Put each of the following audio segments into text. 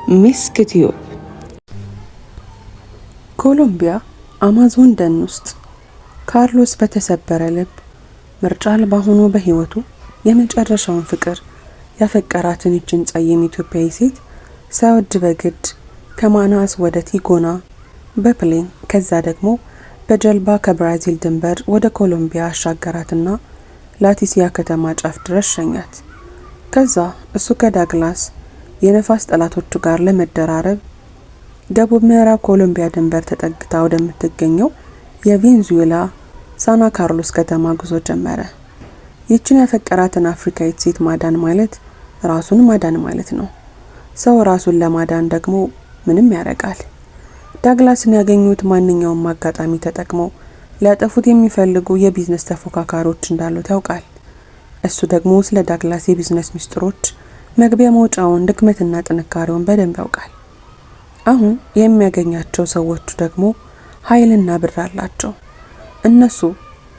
ሚስክቲዩብ ኮሎምቢያ አማዞን ደን ውስጥ ካርሎስ በተሰበረ ልብ ምርጫ አልባ ሆኖ በህይወቱ የመጨረሻውን ፍቅር ያፈቀራትን ይችን ጸየም ኢትዮጵያዊ ሴት ሳይወድ በግድ ከማናስ ወደ ቲጎና በፕሌን ከዛ ደግሞ በጀልባ ከብራዚል ድንበር ወደ ኮሎምቢያ አሻገራትና ላቲሲያ ከተማ ጫፍ ድረስ ሸኛት። ከዛ እሱ ከዳግላስ የነፋስ ጠላቶቹ ጋር ለመደራረብ ደቡብ ምዕራብ ኮሎምቢያ ድንበር ተጠግታ ወደምትገኘው የቬንዙዌላ ሳና ካርሎስ ከተማ ጉዞ ጀመረ። ይችን ያፈቀራትን አፍሪካዊት ሴት ማዳን ማለት ራሱን ማዳን ማለት ነው። ሰው ራሱን ለማዳን ደግሞ ምንም ያደርጋል። ዳግላስን ያገኙት ማንኛውም አጋጣሚ ተጠቅመው ሊያጠፉት የሚፈልጉ የቢዝነስ ተፎካካሪዎች እንዳሉት ያውቃል። እሱ ደግሞ ስለ ዳግላስ የቢዝነስ ሚስጥሮች መግቢያ መውጫውን ድክመትና ጥንካሬውን በደንብ ያውቃል። አሁን የሚያገኛቸው ሰዎቹ ደግሞ ኃይልና ብር አላቸው። እነሱ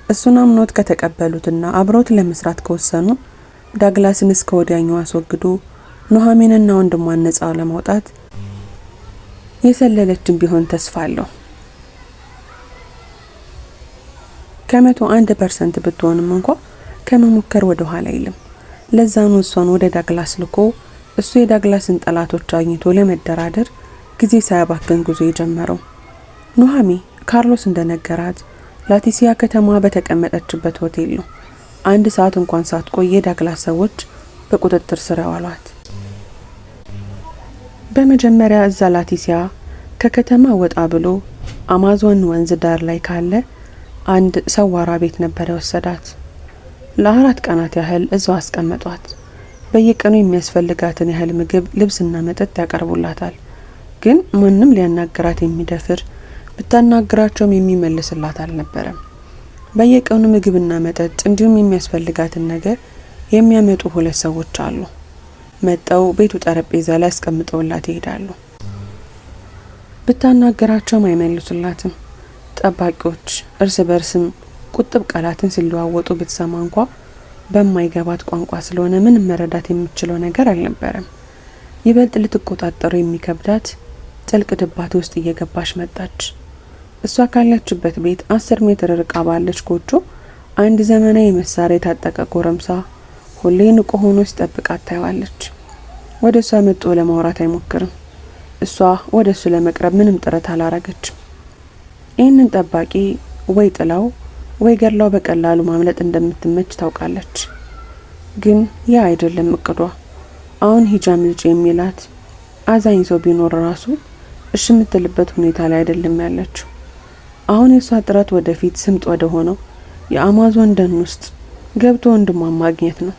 እሱን አምኖት ከተቀበሉትና አብሮት ለመስራት ከወሰኑ ዳግላስን እስከ ወዲያኛው አስወግዶ ኑሐሚንና ወንድሟን ነፃ ለማውጣት የሰለለችን ቢሆን ተስፋ አለው። ከ101% ብትሆንም እንኳን ከመሞከር ወደ ኋላ አይልም። ለዛኑ እሷን ወደ ዳግላስ ልኮ እሱ የዳግላስን ጠላቶች አግኝቶ ለመደራደር ጊዜ ሳያባክን ጉዞ የጀመረው። ኑሐሚን ካርሎስ እንደነገራት ላቲሲያ ከተማ በተቀመጠችበት ሆቴል ነው 1 ሰዓት እንኳን ሳትቆይ የዳግላስ ሰዎች በቁጥጥር ስር ያዋሏት። በመጀመሪያ እዛ ላቲሲያ ከከተማ ወጣ ብሎ አማዞን ወንዝ ዳር ላይ ካለ አንድ ሰዋራ ቤት ነበር የወሰዳት። ለ4 ቀናት ያህል እዛው አስቀመጧት። በየቀኑ የሚያስፈልጋትን ያህል ምግብ፣ ልብስና መጠጥ ያቀርቡላታል። ግን ማንም ሊያናግራት የሚደፍር ብታናግራቸውም የሚመልስላት አልነበረም። በየቀኑ ምግብና መጠጥ እንዲሁም የሚያስፈልጋትን ነገር የሚያመጡ 2 ሰዎች አሉ። መጣው ቤቱ ጠረጴዛ ላይ አስቀምጠውላት ይሄዳሉ። ብታናግራቸውም አይመልሱላትም። ጠባቂዎች እርስ በርስም ቁጥብ ቃላትን ሲለዋወጡ ብትሰማ እንኳን በማይገባት ቋንቋ ስለሆነ ምንም መረዳት የምትችለው ነገር አልነበረም። ይበልጥ ልትቆጣጠሩ የሚከብዳት ጥልቅ ድባቴ ውስጥ እየገባች መጣች። እሷ ካለችበት ቤት 10 ሜትር ርቃ ባለች ጎጆ አንድ ዘመናዊ መሳሪያ የታጠቀ ጎረምሳ ሁሌ ንቁ ሆኖ ሲጠብቃት ታያለች። ወደ እሷ መጥቶ ለማውራት አይሞክርም። እሷ ወደ እሱ ለመቅረብ ምንም ጥረት አላረገችም። ይህንን ጠባቂ ወይ ጥላው ወይ ገድላው በቀላሉ ማምለጥ እንደምትመች ታውቃለች። ግን ያ አይደለም እቅዷ። አሁን ሂጃም ልጅ የሚላት አዛኝ ሰው ቢኖር ራሱ እሺ የምትልበት ሁኔታ ላይ አይደለም ያለችው። አሁን የሷ ጥረት ወደፊት ስምጥ ወደ ሆነው የአማዞን ደን ውስጥ ገብቶ ወንድሟን ማግኘት ነው።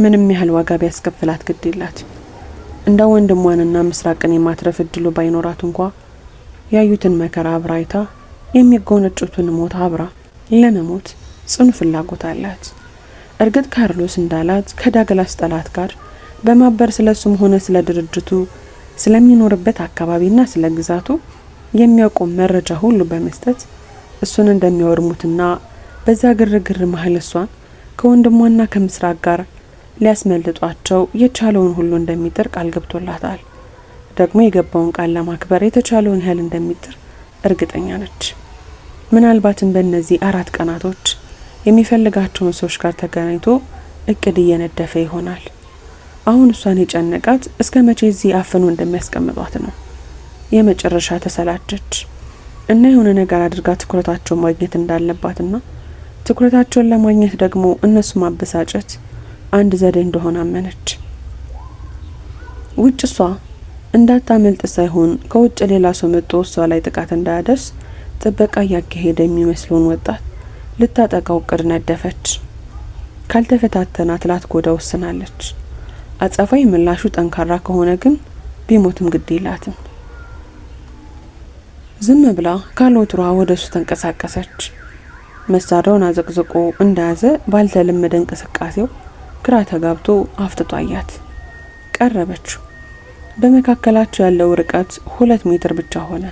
ምንም ያህል ዋጋ ቢያስከፍላት ግድ የላት። እንደ ወንድሟንና ምስራቅን የማትረፍ እድሉ ባይኖራት እንኳን ያዩትን መከራ አብራይታ የሚጎነጩትን ሞት አብራ ለመሞት ጽኑ ፍላጎት አላት። እርግጥ ካርሎስ እንዳላት ከዳግላስ ጠላት ጋር በማበር ስለሱም ሆነ ስለ ድርጅቱ ስለሚኖርበት አካባቢና ስለ ግዛቱ የሚያውቀው መረጃ ሁሉ በመስጠት እሱን እንደሚያወርሙትና በዛ ግርግር መሀል እሷን ከወንድሟና ከምስራቅ ጋር ሊያስመልጧቸው የቻለውን ሁሉ እንደሚጥር ቃል ገብቶላታል። ደግሞ የገባውን ቃል ለማክበር የተቻለውን ያህል እንደሚጥር እርግጠኛ ነች። ምናልባትም በእነዚህ 4 ቀናቶች የሚፈልጋቸውን ሰዎች ጋር ተገናኝቶ እቅድ እየነደፈ ይሆናል። አሁን እሷን የጨነቃት እስከ መቼ እዚህ አፍኖ እንደሚያስቀምጧት ነው። የመጨረሻ ተሰላቸች እና የሆነ ነገር አድርጋ ትኩረታቸውን ማግኘት እንዳለባትና ትኩረታቸውን ለማግኘት ደግሞ እነሱ ማበሳጨት አንድ ዘዴ እንደሆነ አመነች። ውጭ እሷ እንዳታመልጥ ሳይሆን ከውጭ ሌላ ሰው መጥቶ እሷ ላይ ጥቃት እንዳያደርስ ጥበቃ ያካሄደ የሚመስለውን ወጣት ልታጠቃው እቅድ ነደፈች። ካልተፈታተናት ላትጎዳ ወስናለች። አጸፋዊ ምላሹ ጠንካራ ከሆነ ግን ቢሞትም ግድ ይላትም። ዝም ብላ ካሎትሯ ወደሱ ተንቀሳቀሰች። መሳሪያውን አዘቅዝቆ እንዳያዘ ባልተለመደ እንቅስቃሴው ግራ ተጋብቶ አፍጥጦ አያት። ቀረበችው። በመካከላቸው ያለው ርቀት 2 ሜትር ብቻ ሆነ።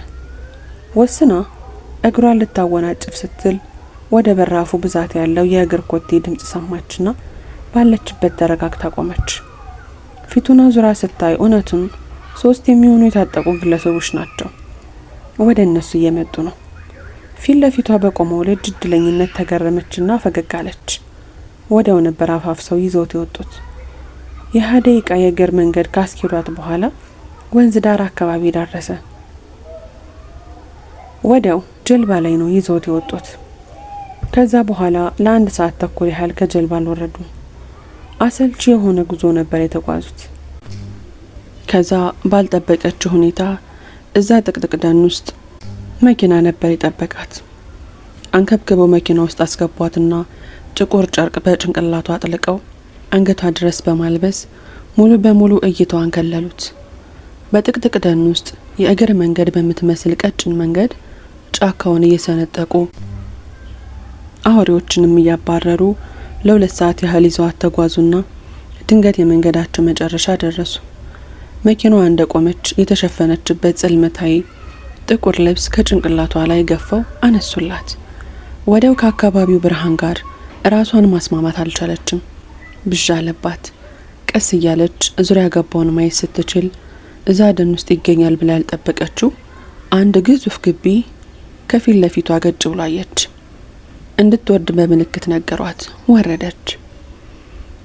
ወስና እግሯን ልታወናጭፍ ስትል ወደ በራፉ ብዛት ያለው የእግር ኮቴ ድምጽ ሰማችና ባለችበት ተረጋግታ ቆመች። ፊቱን አዙራ ስታይ እውነቱን 3 የሚሆኑ የታጠቁ ግለሰቦች ናቸው። ወደ እነሱ እየመጡ ነው። ፊት ለፊቷ በቆመው ልጅ እድለኝነት ተገረመችና ፈገግ አለች። ወዲያው ነበር አፋፍሰው ይዘውት የወጡት። የ20 ደቂቃ የእግር መንገድ ካስኬዷት በኋላ ወንዝ ዳር አካባቢ ደረሰ። ወዲያው ጀልባ ላይ ነው ይዘውት የወጡት። ከዛ በኋላ ለ1 ሰዓት ተኩል ያህል ከጀልባ አልወረዱም። አሰልቺ የሆነ ጉዞ ነበር የተጓዙት። ከዛ ባልጠበቀችው ሁኔታ እዛ ጥቅጥቅ ደን ውስጥ መኪና ነበር የጠበቃት። አንከብክበው መኪና ውስጥ አስገቧትና ጥቁር ጨርቅ በጭንቅላቷ አጥልቀው አንገቷ ድረስ በማልበስ ሙሉ በሙሉ እይታዋን ከለሉት። በጥቅጥቅ ደን ውስጥ የእግር መንገድ በምትመስል ቀጭን መንገድ ጫካውን እየሰነጠቁ አውሬዎችንም እያባረሩ ለ2 ሰዓት ያህል ይዘዋት ተጓዙና ድንገት የመንገዳቸው መጨረሻ ደረሱ። መኪናዋ እንደቆመች የተሸፈነችበት ጽልመታዊ ጥቁር ልብስ ከጭንቅላቷ ላይ ገፈው አነሱላት። ወዲያው ከአካባቢው ብርሃን ጋር ራሷን ማስማማት አልቻለችም። ብዥ አለባት። ቀስ እያለች ዙሪያ ገባውን ማየት ስትችል እዛ ደን ውስጥ ይገኛል ብላ ያልጠበቀችው አንድ ግዙፍ ግቢ ከፊት ለፊቷ ገጭ ብሎ አየች። እንድትወርድ በምልክት ነገሯት። ወረደች።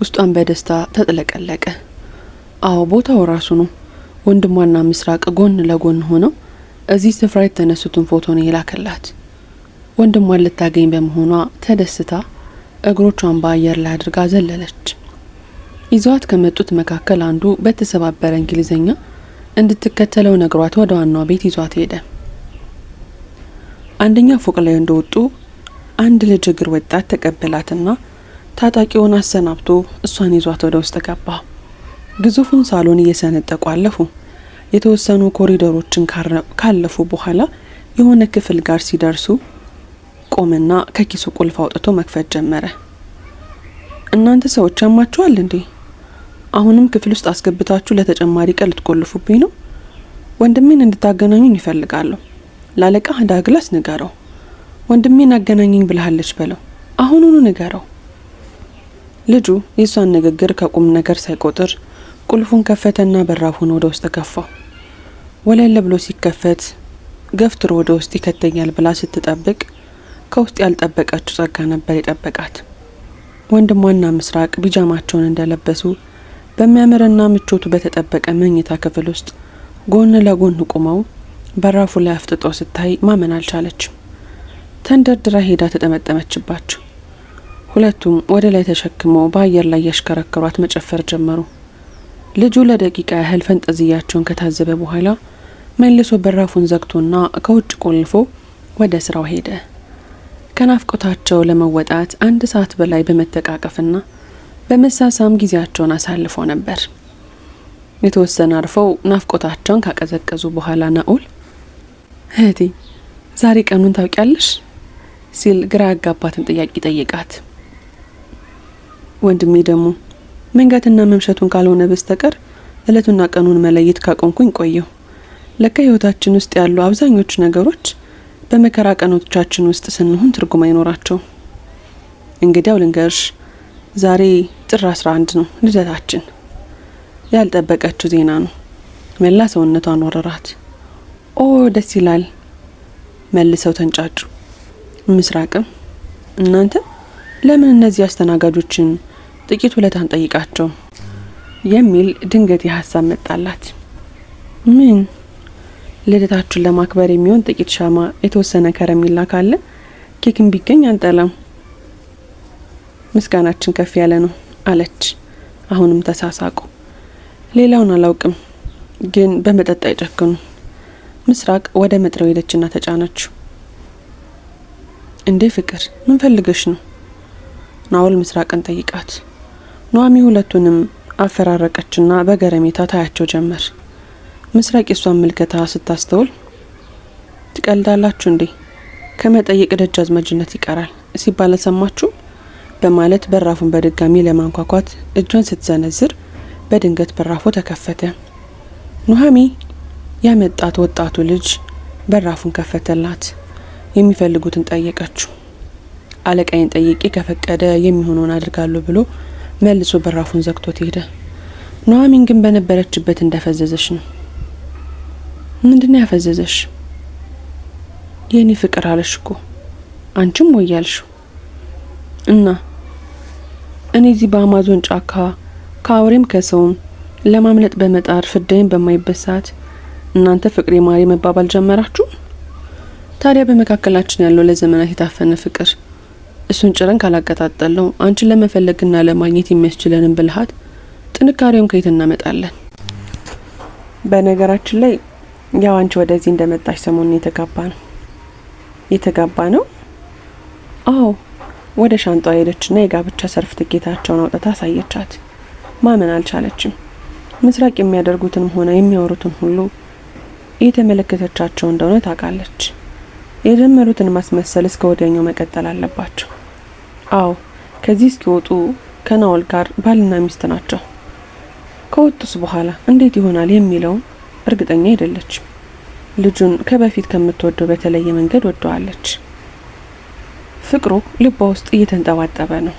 ውስጧን በደስታ ተጥለቀለቀ። አዎ ቦታው ራሱ ነው። ወንድሟና ምስራቅ ጎን ለጎን ሆነው እዚህ ስፍራ የተነሱትን ፎቶ ነው የላከላት። ወንድሟን ልታገኝ በመሆኗ ተደስታ እግሮቿን በአየር ላይ አድርጋ ዘለለች። ይዟት ከመጡት መካከል አንዱ በተሰባበረ እንግሊዘኛ እንድትከተለው ነግሯት ወደ ዋናው ቤት ይዟት ሄደ። አንደኛ ፎቅ ላይ እንደወጡ አንድ ልጅ እግር ወጣት ተቀበላትና ታጣቂውን አሰናብቶ እሷን ይዟት ወደ ውስጥ ገባ። ግዙፉን ሳሎን እየሰነጠቁ አለፉ። የተወሰኑ ኮሪደሮችን ካለፉ በኋላ የሆነ ክፍል ጋር ሲደርሱ ቆመና ከኪሱ ቁልፍ አውጥቶ መክፈት ጀመረ። እናንተ ሰዎች ያማችኋል እንዴ? አሁንም ክፍል ውስጥ አስገብታችሁ ለተጨማሪ ቀን ልትቆልፉብኝ ነው? ወንድሜን እንድታገናኙኝ ይፈልጋለሁ። ላለቃ ዳግላስ ንገረው። ወንድሜን አገናኘኝ ብለሃለች በለው። አሁኑኑ ንገረው። ልጁ የሷን ንግግር ከቁም ነገር ሳይቆጥር ቁልፉን ከፈተና በራፉን ወደ ውስጥ ገፋው። ወለል ብሎ ሲከፈት ገፍትሮ ወደ ውስጥ ይከተኛል ብላ ስትጠብቅ ከውስጥ ያልጠበቀችው ጸጋ ነበር የጠበቃት። ወንድሟና ምስራቅ ቢጃማቸውን እንደለበሱ በሚያምርና ምቾቱ በተጠበቀ መኝታ ክፍል ውስጥ ጎን ለጎን ቆመው በራፉ ላይ አፍጥጦ ስታይ ማመን አልቻለችም። ተንደርድራ ሄዳ ተጠመጠመችባቸው። ሁለቱም ወደ ላይ ተሸክመው በአየር ላይ ያሽከረከሯት መጨፈር ጀመሩ። ልጁ ለደቂቃ ያህል ፈንጠዝያቸውን ከታዘበ በኋላ መልሶ በራፉን ዘግቶና ከውጭ ቆልፎ ወደ ስራው ሄደ። ከናፍቆታቸው ለመወጣት 1 ሰዓት በላይ በመተቃቀፍና በመሳሳም ጊዜያቸውን አሳልፈው ነበር። የተወሰነ አርፈው ናፍቆታቸውን ካቀዘቀዙ በኋላ ናኡል እህቴ ዛሬ ቀኑን ታውቂያለሽ ሲል ግራ ያጋባትን ጥያቄ ጠየቃት። ወንድሜ ደግሞ መንጋትና መምሸቱን ካልሆነ በስተቀር እለቱና ቀኑን መለየት ካቆምኩኝ ቆየው። ለካ ህይወታችን ውስጥ ያሉ አብዛኞቹ ነገሮች በመከራ ቀኖቻችን ውስጥ ስንሆን ትርጉም አይኖራቸው። እንግዲያው ልንገርሽ ዛሬ ጥር 11 ነው ልደታችን። ያልጠበቀችው ዜና ነው። መላ ሰውነቷን ወረራት። ኦ ደስ ይላል መልሰው ተንጫጩ። ምስራቅም እናንተ ለምን እነዚህ አስተናጋጆችን ጥቂት ውለታን ጠይቃቸው የሚል ድንገት የሀሳብ መጣላት። ምን ልደታችሁን ለማክበር የሚሆን ጥቂት ሻማ፣ የተወሰነ ከረሜላ ካለ ኬክም ቢገኝ አንጠላም። ምስጋናችን ከፍ ያለ ነው አለች። አሁንም ተሳሳቁ። ሌላውን አላውቅም ግን በመጠጥ አይጨክኑ። ምስራቅ ወደ መጥረው ሄደችና ተጫነችው። እንዴ ፍቅር ምን ፈልገሽ ነው? ናውል ምስራቅን ጠይቃት። ኑሐሚ ሁለቱንም አፈራረቀችና በገረሜታ ታያቸው ጀመር። ምስራቅ የሷን ምልከታ ስታስተውል ትቀልዳላችሁ እንዴ? ከመጠየቅ ደጃዝማችነት ይቀራል ሲባል ሰማችሁ በማለት በራፉን በድጋሚ ለማንኳኳት እጇን ስትዘነዝር በድንገት በራፉ ተከፈተ። ኑሐሚ ያመጣት ወጣቱ ልጅ በራፉን ከፈተላት። የሚፈልጉትን ጠየቀችው። አለቃዬን ጠይቄ ከፈቀደ የሚሆነውን አድርጋለሁ ብሎ መልሶ በራፉን ዘግቶት ሄደ። ኑሐሚን ግን በነበረችበት እንደፈዘዘች ነው። ምንድነው ያፈዘዘሽ? የኔ ፍቅር አለሽ እኮ አንቺም ወያልሽ እና እኔ እዚህ በአማዞን ጫካ ከአውሬም ከሰውም ለማምለጥ በመጣር ፍዳይን በማይበሳት እናንተ ፍቅሬ ማሪ መባባል ጀመራችሁ። ታዲያ በመካከላችን ያለው ለዘመናት የታፈነ ፍቅር እሱን ጭረን ካላቀጣጠለው አንቺን ለመፈለግና ለማግኘት የሚያስችለንን ብልሃት ጥንካሬውን ከየት እናመጣለን? በነገራችን ላይ ያው አንቺ ወደዚህ እንደመጣሽ ሰሞኑን የተጋባ ነው። አዎ ወደ ሻንጣው ሄደችና የጋብቻ ሰርቲፊኬታቸውን አውጥታ አሳየቻት። ማመን አልቻለችም። ምስራቅ የሚያደርጉትንም ሆነ የሚያወሩትን ሁሉ እየተመለከተቻቸው እንደሆነ ታውቃለች። የጀመሩትን ማስመሰል እስከ ወዲያኛው መቀጠል አለባቸው። አዎ ከዚህ እስኪወጡ ከናኦል ጋር ባልና ሚስት ናቸው። ከወጡስ በኋላ እንዴት ይሆናል የሚለውን እርግጠኛ አይደለችም። ልጁን ከበፊት ከምትወደው በተለየ መንገድ ወደዋለች። ፍቅሩ ልቧ ውስጥ እየተንጠባጠበ ነው።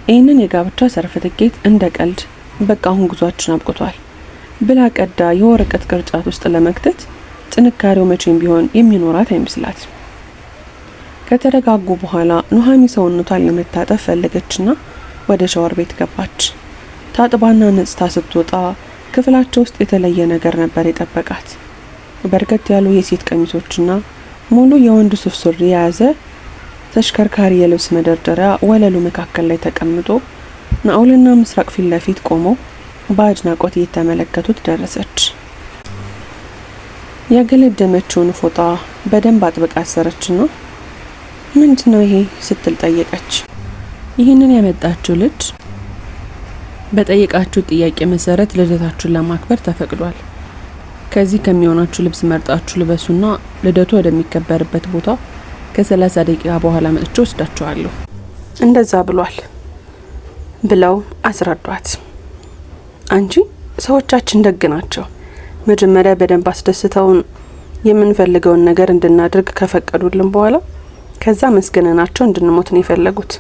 ይህንን የጋብቻ ሰርቲፊኬት እንደ ቀልድ በቃ አሁን ጉዟችን አብቅቷል ብላ ቀዳ የወረቀት ቅርጫት ውስጥ ለመክተት ጥንካሬው መቼም ቢሆን የሚኖራት አይመስላት። ከተረጋጉ በኋላ ኑሃሚ ሰውነቷን ለመታጠብ ፈለገችና ወደ ሻወር ቤት ገባች። ታጥባና ነጽታ ስትወጣ ክፍላቸው ውስጥ የተለየ ነገር ነበር የጠበቃት። በርከት ያሉ የሴት ቀሚሶችና ሙሉ የወንድ ሱፍ ሱሪ የያዘ ተሽከርካሪ የልብስ መደርደሪያ ወለሉ መካከል ላይ ተቀምጦ ናኦልና ምስራቅ ፊት ለፊት ቆመው በአድናቆት እየተመለከቱት ደረሰች። ያገለደመችውን ፎጣ በደንብ አጥብቃ አሰረችና ምንድነው ይሄ ስትል ጠየቀች። ይህንን ያመጣችው ልጅ በጠየቃችሁ ጥያቄ መሰረት ልደታችሁን ለማክበር ተፈቅዷል። ከዚህ ከሚሆናችሁ ልብስ መርጣችሁ ልበሱና ልደቱ ወደሚከበርበት ቦታ ከ30 ደቂቃ በኋላ መጥቼ ወስዳችኋለሁ። እንደዛ ብሏል ብለው አስረዷት። አንቺ ሰዎቻችን ደግ ናቸው። መጀመሪያ በደንብ አስደስተውን የምንፈልገውን ነገር እንድናደርግ ከፈቀዱልን በኋላ ከዛ መስገነናቸው እንድንሞት ነው የፈለጉት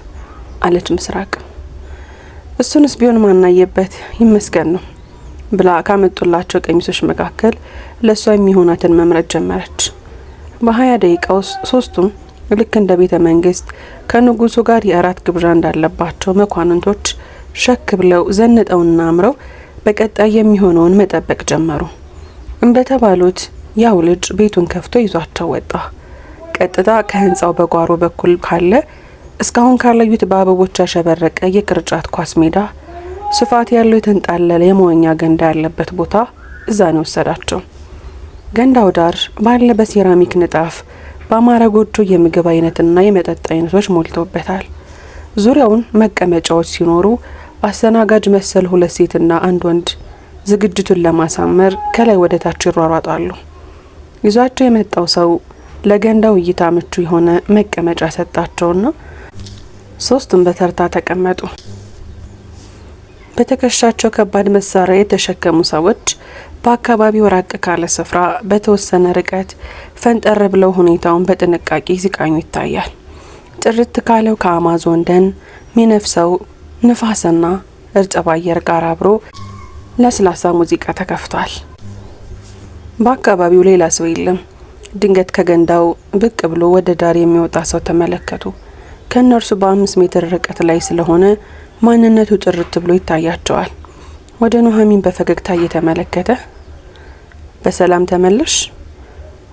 አለች ምስራቅ። እሱንስ ቢሆን ማናየበት ይመስገን ነው ብላ ካመጡላቸው ቀሚሶች መካከል ለሷ የሚሆናትን መምረጥ ጀመረች። በ20 ደቂቃ ውስጥ ሶስቱም ልክ እንደ ቤተ መንግስት ከንጉሱ ጋር የአራት ግብዣ እንዳለባቸው መኳንንቶች ሸክ ብለው ዘንጠውና አምረው በቀጣይ የሚሆነውን መጠበቅ ጀመሩ። እንደተባሉት ያው ልጅ ቤቱን ከፍቶ ይዟቸው ወጣ። ቀጥታ ከህንጻው በጓሮ በኩል ካለ እስካሁን ካላዩት በአበቦች ያሸበረቀ የቅርጫት ኳስ ሜዳ፣ ስፋት ያለው የተንጣለለ የመዋኛ ገንዳ ያለበት ቦታ እዛ ነው ወሰዳቸው። ገንዳው ዳር ባለ በሴራሚክ ንጣፍ በአማረ ጎጆ የምግብ አይነትና የመጠጥ አይነቶች ሞልተውበታል። ዙሪያውን መቀመጫዎች ሲኖሩ አስተናጋጅ መሰል 2 ሴትና 1 ወንድ ዝግጅቱን ለማሳመር ከላይ ወደ ታች ይሯሯጣሉ። ይዟቸው የመጣው ሰው ለገንዳው እይታ ምቹ የሆነ መቀመጫ ሰጣቸውና ሶስቱም በተርታ ተቀመጡ። በትከሻቸው ከባድ መሳሪያ የተሸከሙ ሰዎች በአካባቢው ራቅ ካለ ስፍራ በተወሰነ ርቀት ፈንጠር ብለው ሁኔታውን በጥንቃቄ ሲቃኙ ይታያል። ጥርት ካለው ከአማዞን ደን ሚነፍሰው ንፋስና እርጥብ አየር ጋር አብሮ ለስላሳ ሙዚቃ ተከፍቷል። በአካባቢው ሌላ ሰው የለም። ድንገት ከገንዳው ብቅ ብሎ ወደ ዳር የሚወጣ ሰው ተመለከቱ። ከነርሱ በ5 ሜትር ርቀት ላይ ስለሆነ ማንነቱ ጥርት ብሎ ይታያቸዋል። ወደ ኑሃሚን በፈገግታ እየተመለከተ በሰላም ተመለሽ?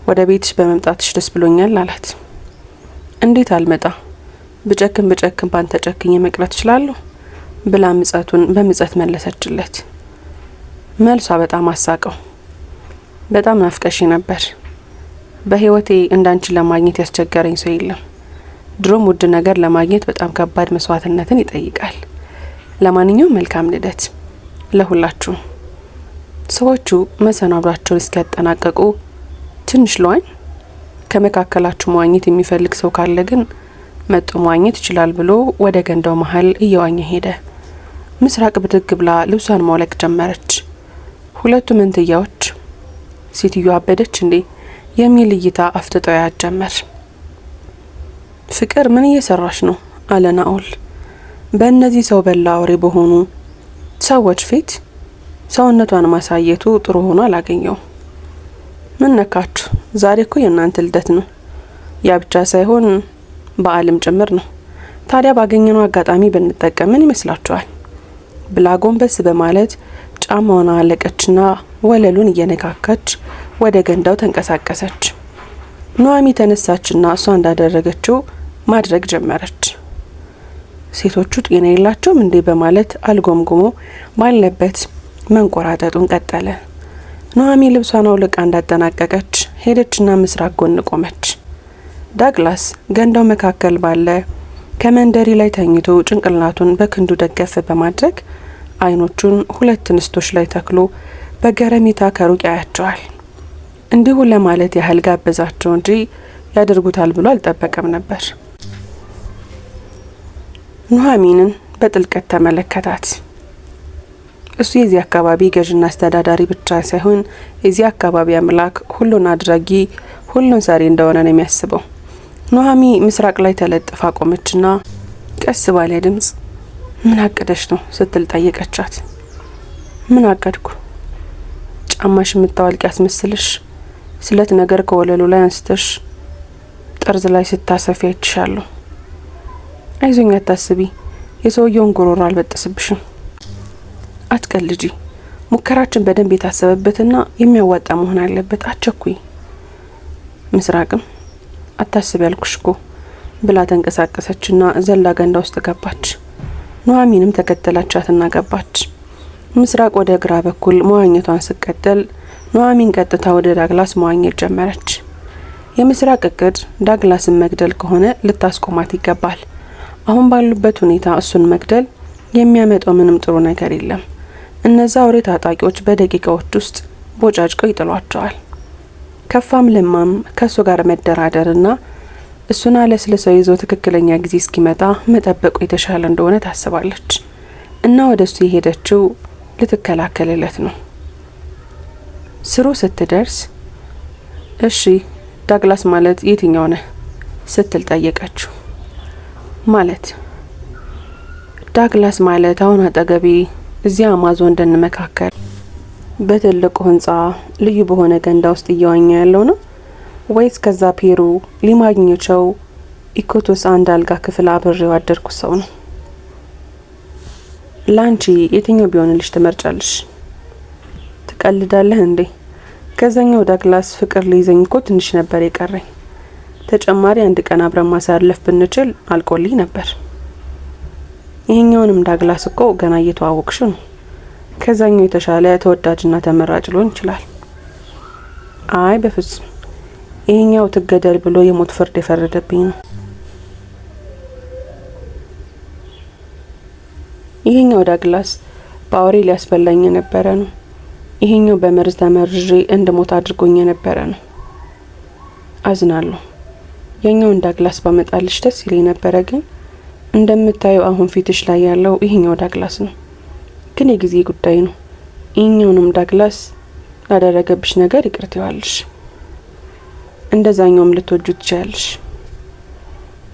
ወደ ቤትሽ በመምጣትሽ ደስ ብሎኛል አላት። እንዴት አልመጣ? ብጨክን ባንተ ጨክኜ መቅረት እችላለሁ ብላ ምጸቱን በምጸት መለሰችለት። መልሷ በጣም አሳቀው። በጣም ናፍቀሽ ነበር። በህይወቴ እንዳንቺ ለማግኘት ያስቸገረኝ ሰው የለም። ድሮም ውድ ነገር ለማግኘት በጣም ከባድ መስዋዕትነትን ይጠይቃል። ለማንኛውም መልካም ልደት ለሁላችሁ። ሰዎቹ መሰናዷቸውን እስኪያጠናቀቁ ትንሽ ለዋኝ ከመካከላችሁ መዋኘት የሚፈልግ ሰው ካለ ግን መጥቶ መዋኘት ይችላል ብሎ ወደ ገንዳው መሀል እየዋኘ ሄደ። ምስራቅ ብድግ ብላ ልብሷን ማውለቅ ጀመረች። ሁለቱ መንትያዎች ሴትዮ አበደች እንዴ የሚል እይታ አፍጥጠው ያጀመር። ፍቅር ምን እየሰራሽ ነው አለ ናኦል። በእነዚህ ሰው በላ አውሬ በሆኑ ሰዎች ፊት ሰውነቷን ማሳየቱ ጥሩ ሆኖ አላገኘው። ምን ነካችሁ? ዛሬ እኮ የእናንተ ልደት ነው። ያ ብቻ ሳይሆን በዓልም ጭምር ነው። ታዲያ ባገኘነው አጋጣሚ ብንጠቀም ምን ይመስላችኋል? ብላ ጎንበስ በማለት ጫማዋን አለቀችና ወለሉን እየነካካች ወደ ገንዳው ተንቀሳቀሰች። ኑሐሚ ተነሳችና እሷ እንዳደረገችው ማድረግ ጀመረች። ሴቶቹ ጤና የላቸውም እንዴ በማለት አልጎምጎሞ ባለበት መንቆራጠጡን ቀጠለ። ኑሐሚ ልብሷን አውልቃ እንዳጠናቀቀች ሄደችና ምስራቅ ጎን ቆመች። ዳግላስ ገንዳው መካከል ባለ ከመንደሪ ላይ ተኝቶ ጭንቅላቱን በክንዱ ደገፍ በማድረግ አይኖቹን ሁለት እንስቶች ላይ ተክሎ በገረሚታ ከሩቅ ያያቸዋል። እንዲሁ ለማለት ያህል ጋበዛቸው እንጂ ያደርጉታል ብሎ አልጠበቀም ነበር። ኑሐሚንን በጥልቀት ተመለከታት። እሱ የዚህ አካባቢ ገዥና አስተዳዳሪ ብቻ ሳይሆን የዚህ አካባቢ አምላክ፣ ሁሉን አድራጊ፣ ሁሉን ሰሪ እንደሆነ ነው የሚያስበው። ኑሐሚ ምስራቅ ላይ ተለጥፋ ቆመችና ቀስ ባለ ድምጽ ምን አቀደሽ ነው ስትል ጠየቀቻት። ምን አቀድኩ? ጫማሽ የምታወልቅ ያስመስልሽ ስለት ነገር ከወለሉ ላይ አንስተሽ ጠርዝ ላይ ስታሰፊ አይቻለሁ። አይዞኝ፣ አታስቢ፣ የሰውየውን ጉሮሮ አልበጥስብሽም። አትቀልጂ፣ ሙከራችን በደንብ የታሰበበትና የሚያዋጣ መሆን አለበት። አትቸኩይ። ምስራቅም አታስቢ ያልኩሽ እኮ ብላ ተንቀሳቀሰችና ዘላ ገንዳ ውስጥ ገባች። ኑሐሚንም ተከተላቻትና ገባች። ምስራቅ ወደ ግራ በኩል መዋኘቷን ስትቀጥል ኑሐሚን ቀጥታ ወደ ዳግላስ መዋኘት ጀመረች። የምስራቅ እቅድ ዳግላስን መግደል ከሆነ ልታስቆማት ይገባል። አሁን ባሉበት ሁኔታ እሱን መግደል የሚያመጣው ምንም ጥሩ ነገር የለም። እነዛ አውሬ ታጣቂዎች በደቂቃዎች ውስጥ ቦጫጭቀው ይጥሏቸዋል። ከፋም ለማም ከሱ ጋር መደራደርና እሱን አለስልሰው ይዞ ትክክለኛ ጊዜ እስኪመጣ መጠበቁ የተሻለ እንደሆነ ታስባለች እና ወደሱ የሄደችው ልትከላከልለት ነው። ስሩ ስትደርስ እሺ ዳግላስ ማለት የትኛው ነህ ስትል ጠየቀችው። ማለት ዳግላስ ማለት አሁን አጠገቤ እዚያ አማዞን ደን መካከል በትልቁ ህንጻ ልዩ በሆነ ገንዳ ውስጥ እየዋኘ ያለው ነው ወይስ ከዛ ፔሩ ሊማግኘቸው ኢኮቶስ አንድ አልጋ ክፍል አብሬው አደርኩ ሰው ነው? ላንቺ የትኛው ቢሆንልሽ ትመርጫለሽ? ትቀልዳለህ እንዴ? ከዛኛው ዳግላስ ፍቅር ሊይዘኝ እኮ ትንሽ ነበር የቀረኝ። ተጨማሪ አንድ ቀን አብረን ማሳለፍ ብንችል አልቆልኝ ነበር። ይሄኛውንም ዳግላስ እኮ ገና እየተዋወቅሽ ነው። ከዛኛው የተሻለ ተወዳጅና ተመራጭ ሊሆን ይችላል። አይ በፍጹም፣ ይሄኛው ትገደል ብሎ የሞት ፍርድ የፈረደብኝ ነው። ይሄኛው ዳግላስ በአውሬ ሊያስበላኝ የነበረ ነው። ይሄኛው በመርዝ ተመርዤ እንድሞት አድርጎኝ የነበረ ነው። አዝናለሁ። የኛውን ዳግላስ ባመጣልሽ ደስ ይለኝ ነበረ፣ ግን እንደምታየው አሁን ፊትሽ ላይ ያለው ይሄኛው ዳግላስ ነው። ግን የጊዜ ጉዳይ ነው። ይሄኛውንም ዳግላስ ላደረገብሽ ነገር ይቅርታ ይዋልሽ። እንደዛኛውም ልትወጁ ትችያለሽ።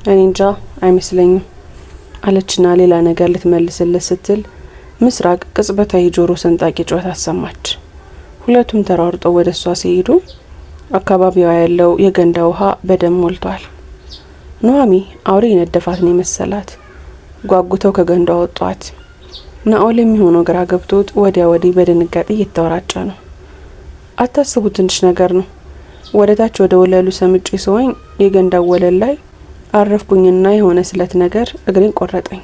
እኔ እንጃ አይመስለኝም አለችና ሌላ ነገር ልትመልስለት ስትል ምስራቅ ቅጽበታዊ ጆሮ ሰንጣቂ ጩኸት አሰማች። ሁለቱም ተራርጠው ወደ እሷ ሲሄዱ አካባቢዋ ያለው የገንዳ ውሃ በደም ሞልቷል። ኑሐሚ አውሬ የነደፋት ነው መሰላት። ጓጉተው ከገንዳ ወጧት። ናኦል የሚሆነው ግራ ገብቶት ወዲያ ወዲህ በድንጋጤ እየተወራጨ ነው። አታስቡ፣ ትንሽ ነገር ነው። ወደታች ወደ ወለሉ ሰምጬ ስወኝ የገንዳው ወለል ላይ አረፍኩኝና የሆነ ስለት ነገር እግሬን ቆረጠኝ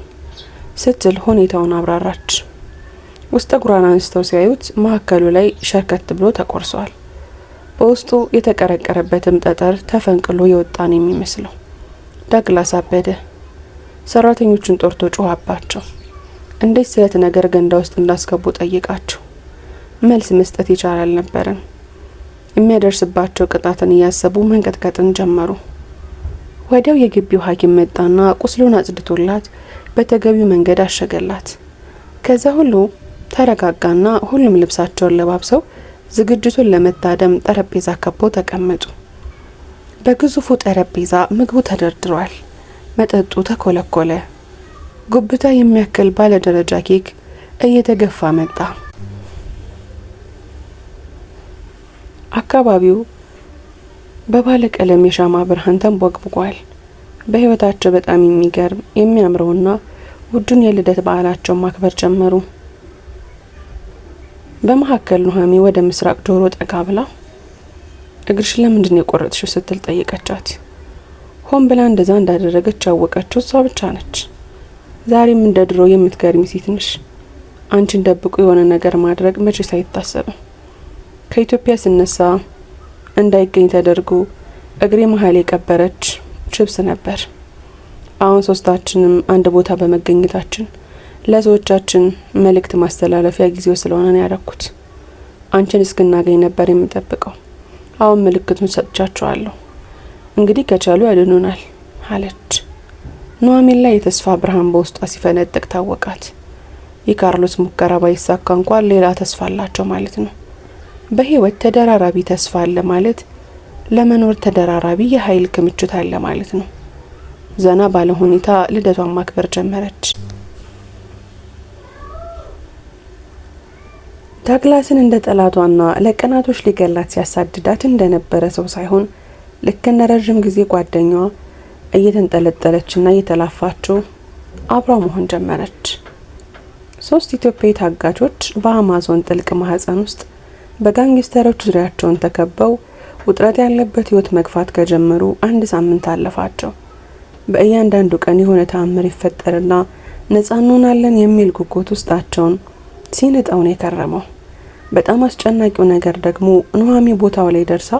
ስትል ሁኔታውን አብራራች። ውስጥ እግሯን አንስተው ሲያዩት ማዕከሉ ላይ ሸርከት ብሎ ተቆርሷል። በውስጡ የተቀረቀረበትም ጠጠር ተፈንቅሎ የወጣን የሚመስለው። ዳግላስ አበደ። ሰራተኞቹን ጦርቶ ጮኸባቸው። እንዴት ስለት ነገር ገንዳ ውስጥ እንዳስገቡ ጠይቃቸው። መልስ መስጠት ይቻላል አልነበረም። የሚያደርስባቸው ቅጣትን እያሰቡ መንቀጥቀጥን ጀመሩ። ወዲያው የግቢው ሐኪም መጣና ቁስሉን አጽድቶላት በተገቢው መንገድ አሸገላት። ከዛ ሁሉ ተረጋጋና ሁሉም ልብሳቸውን ለባብሰው ዝግጅቱን ለመታደም ጠረጴዛ ከበው ተቀመጡ። በግዙፉ ጠረጴዛ ምግቡ ተደርድሯል። መጠጡ ተኮለኮለ። ጉብታ የሚያክል ባለ ደረጃ ኬክ እየተገፋ መጣ። አካባቢው በባለ ቀለም የሻማ ብርሃን ተንቦግብጓል። በህይወታቸው በጣም የሚገርም የሚያምረውና ውዱን የልደት በዓላቸውን ማክበር ጀመሩ። በመካከል ኑሃሚ ወደ ምስራቅ ጆሮ ጠጋ ብላ እግርሽ ለምንድን የቆረጥሽው ስትል ጠየቀቻት። ሆን ብላ እንደዛ እንዳደረገች ያወቀችው እሷ ብቻ ነች። ዛሬም እንደ ድሮ የምትገርሚ ሴት ነሽ። አንቺን ደብቁ የሆነ ነገር ማድረግ መቼስ አይታሰብም። ከኢትዮጵያ ስነሳ እንዳይገኝ ተደርጎ እግሬ መሀል የቀበረች ችብስ ነበር። አሁን ሶስታችንም አንድ ቦታ በመገኘታችን ለሰዎቻችን መልእክት ማስተላለፊያ ጊዜው ስለሆነ ነው ያደረኩት። አንቺን እስክናገኝ ነበር የምጠብቀው። አሁን ምልክቱን ሰጥቻቸዋለሁ። እንግዲህ ከቻሉ ያድኑናል አለች። ኑሃሚን ላይ የተስፋ ብርሃን በውስጧ ሲፈነጥቅ ታወቃት። የካርሎስ ሙከራ ባይሳካ እንኳን ሌላ ተስፋ አላቸው ማለት ነው። በህይወት ተደራራቢ ተስፋ አለ ማለት ለመኖር ተደራራቢ የኃይል ክምችት አለ ማለት ነው። ዘና ባለ ሁኔታ ልደቷን ማክበር ጀመረች። ዳግላስን እንደ ጠላቷና ለቀናቶች ሊገላት ሲያሳድዳት እንደነበረ ሰው ሳይሆን ልክ እንደ ረጅም ጊዜ ጓደኛዋ እየተንጠለጠለችና እየተላፋችው አብራው መሆን ጀመረች። 3 ኢትዮጵያዊ ታጋቾች በአማዞን ጥልቅ ማህፀን ውስጥ በጋንግስተሮች ዙሪያቸውን ተከበው ውጥረት ያለበት ህይወት መግፋት ከጀመሩ 1 ሳምንት አለፋቸው። በእያንዳንዱ ቀን የሆነ ተአምር ይፈጠርና ነፃ እንሆናለን የሚል ጉጉት ውስጣቸውን ሲንጠው ነው የከረመው። በጣም አስጨናቂው ነገር ደግሞ ኑሃሚ ቦታው ላይ ደርሳ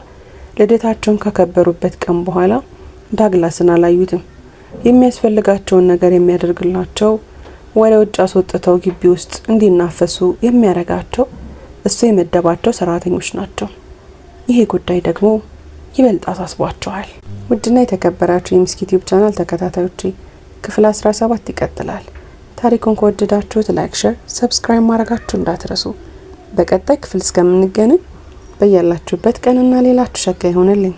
ልደታቸውን ካከበሩበት ቀን በኋላ ዳግላስን አላዩትም። የሚያስፈልጋቸውን ነገር የሚያደርግላቸው ወደ ውጭ አስወጥተው ግቢ ውስጥ እንዲናፈሱ የሚያረጋቸው እሱ የመደባቸው ሰራተኞች ናቸው። ይሄ ጉዳይ ደግሞ ይበልጥ አሳስቧቸዋል። ውድና የተከበራችሁ የምስኪ ዩቲዩብ ቻናል ተከታታዮቼ ክፍል 17 ይቀጥላል። ታሪኩን ከወደዳችሁት ላይክ፣ ሼር፣ ሰብስክራይብ ማድረጋችሁ እንዳትረሱ። በቀጣይ ክፍል እስከምንገናኝ በያላችሁበት ቀንና ሌላችሁ ሸጋ ይሆንልኝ።